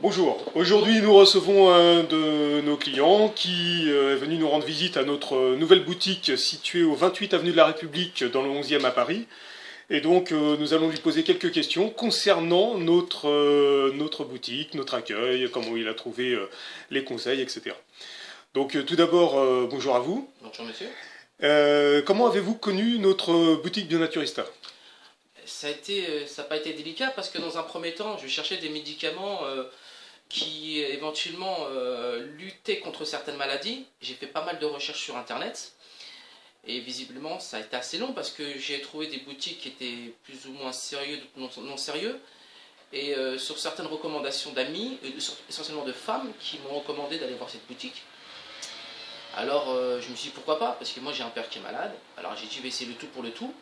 Bonjour, aujourd'hui nous recevons un de nos clients qui est venu nous rendre visite à notre nouvelle boutique située au 28 avenue de la République dans le 11e à Paris. Et donc nous allons lui poser quelques questions concernant notre boutique, notre accueil, comment il a trouvé les conseils, etc. Donc tout d'abord, bonjour à vous. Bonjour monsieur. Comment avez-vous connu notre boutique Bionaturista? Ça n'a pas été délicat parce que dans un premier temps, je cherchais des médicaments qui éventuellement luttaient contre certaines maladies. J'ai fait pas mal de recherches sur internet et visiblement ça a été assez long parce que j'ai trouvé des boutiques qui étaient plus ou moins sérieux, non sérieux, et sur certaines recommandations d'amis, essentiellement de femmes, qui m'ont recommandé d'aller voir cette boutique. Alors je me suis dit pourquoi pas, parce que moi j'ai un père qui est malade, alors j'ai dit je vais essayer le tout pour le tout.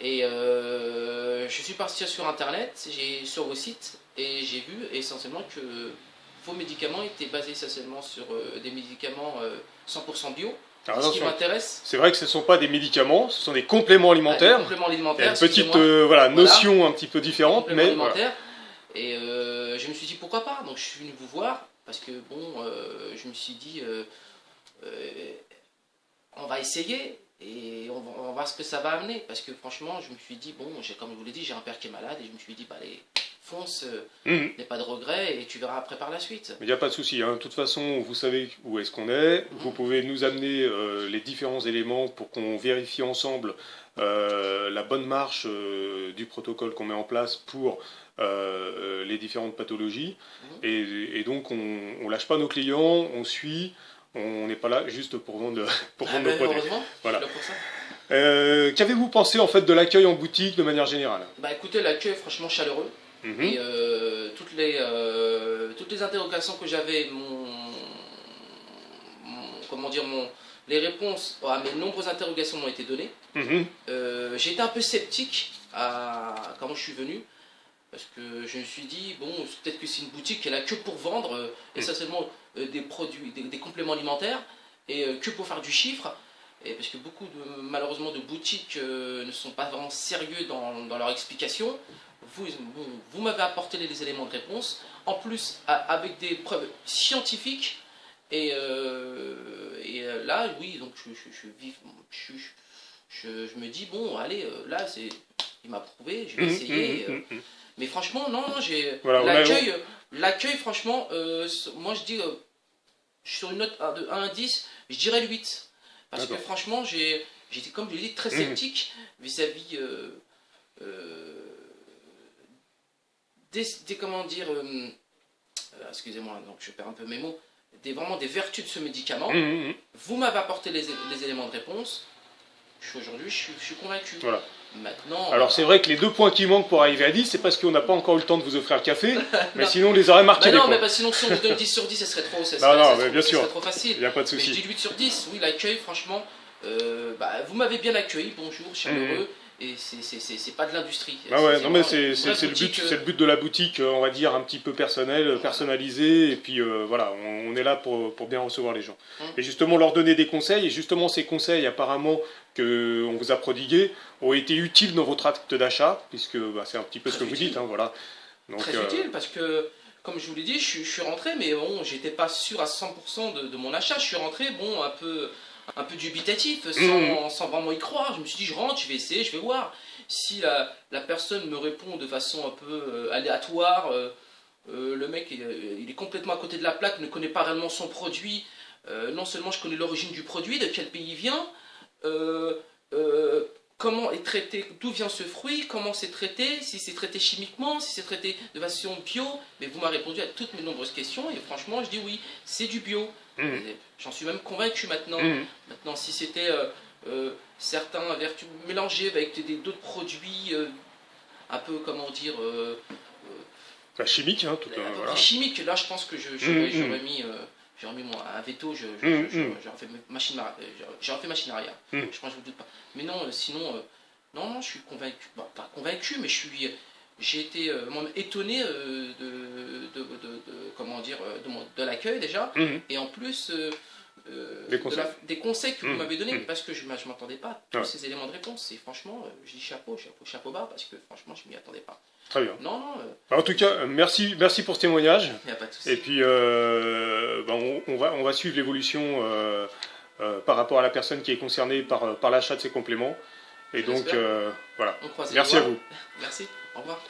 Et je suis parti sur internet, sur vos sites, et j'ai vu essentiellement que vos médicaments étaient basés essentiellement sur des médicaments 100% bio. Ce qui m'intéresse. C'est vrai que ce ne sont pas des médicaments, ce sont des compléments alimentaires. Des compléments alimentaires. Il y a une petite notion un petit peu différente, mais alimentaires. Voilà. Et je me suis dit pourquoi pas. Donc je suis venu vous voir parce que bon, je me suis dit on va essayer. Et on va voir ce que ça va amener, parce que franchement, je me suis dit, bon, comme je vous l'ai dit, j'ai un père qui est malade, et je me suis dit, bah allez, fonce, n'aie pas de regrets, et tu verras après par la suite. Mais il n'y a pas de souci, hein. De toute façon, vous savez où est-ce qu'on est, vous pouvez nous amener les différents éléments pour qu'on vérifie ensemble la bonne marche du protocole qu'on met en place pour les différentes pathologies, et donc on ne lâche pas nos clients, on suit. On n'est pas là juste pour vendre, nos produits. Heureusement, voilà. je suis là pour ça. Qu'avez-vous pensé en fait de l'accueil en boutique de manière générale? Bah écoutez, l'accueil est franchement chaleureux. Et toutes les interrogations que j'avais, les réponses à mes nombreuses interrogations m'ont été données. J'ai été un peu sceptique à comment je suis venu. Parce que je me suis dit, bon, peut-être que c'est une boutique qui est là que pour vendre essentiellement des produits, des compléments alimentaires, et que pour faire du chiffre. Et parce que beaucoup, malheureusement, de boutiques ne sont pas vraiment sérieux dans leur explication. Vous m'avez apporté les éléments de réponse, en plus avec des preuves scientifiques. Et là, oui, donc je me dis, bon, allez, là, il m'a prouvé, je vais essayer. Mais franchement, non, l'accueil, franchement, moi je dis, je suis sur une note de 1 à 10, je dirais le 8. Parce que franchement, j'étais, comme je l'ai dit, très sceptique vis-à-vis comment dire, excusez-moi, donc je perds un peu mes mots, vraiment des vertus de ce médicament. Vous m'avez apporté les éléments de réponse. Aujourd'hui, je suis convaincu. Voilà. Maintenant, alors c'est vrai que les 2 points qui manquent pour arriver à 10, c'est parce qu'on n'a pas encore eu le temps de vous offrir le café, mais sinon on les aurait marqués. Non, mais sinon si on vous donne 10 sur 10, ce serait trop, bien sûr. Trop facile. Il n'y a pas de souci. Mais je dis 8 sur 10, oui, l'accueil, franchement, vous m'avez bien accueilli, bonjour, chaleureux, et c'est pas de l'industrie. Ah ouais, non mais c'est le but de la boutique, on va dire, un petit peu personnel, personnalisé, et puis voilà, on est là pour bien recevoir les gens. Et justement leur donner des conseils, et justement ces conseils apparemment qu'on vous a prodigués ont été utiles dans votre acte d'achat, puisque c'est un petit peu ce que vous dites, hein, voilà. Donc, très utile, parce que, comme je vous l'ai dit, je suis rentré, mais bon, j'étais pas sûr à 100% de mon achat, je suis rentré, bon, un peu dubitatif, sans vraiment y croire. Je me suis dit, je rentre, je vais essayer, je vais voir. Si la personne me répond de façon un peu aléatoire, le mec il est complètement à côté de la plaque, ne connaît pas réellement son produit, non seulement je connais l'origine du produit, de quel pays il vient, comment est traité, d'où vient ce fruit, comment c'est traité, si c'est traité chimiquement, si c'est traité de façon bio. Mais vous m'avez répondu à toutes mes nombreuses questions, et franchement je dis oui, c'est du bio. J'en suis même convaincu maintenant. Maintenant, si c'était certains vertus mélangées avec d'autres produits, un peu, comment dire... chimique, hein, tout voilà. Chimique, là je pense que j'aurais mis un veto, j'aurais fait machine arrière. Je pense que je vous doute pas. Mais non, sinon, non, je suis convaincu, pas convaincu, mais j'ai été étonné comment dire, de l'accueil déjà, et en plus Des conseils que vous m'avez donnés, Mmh. parce que je ne m'attendais pas à tous Ouais. ces éléments de réponse. Et franchement, je dis chapeau bas, parce que franchement, je m'y attendais pas. Très bien. Non, non, En tout cas, merci pour ce témoignage. il n'y a pas de souci. Et puis, on va suivre l'évolution par rapport à la personne qui est concernée par l'achat de ces compléments. Et donc, voilà. On croise les Merci à doigts. vous. Merci, au revoir.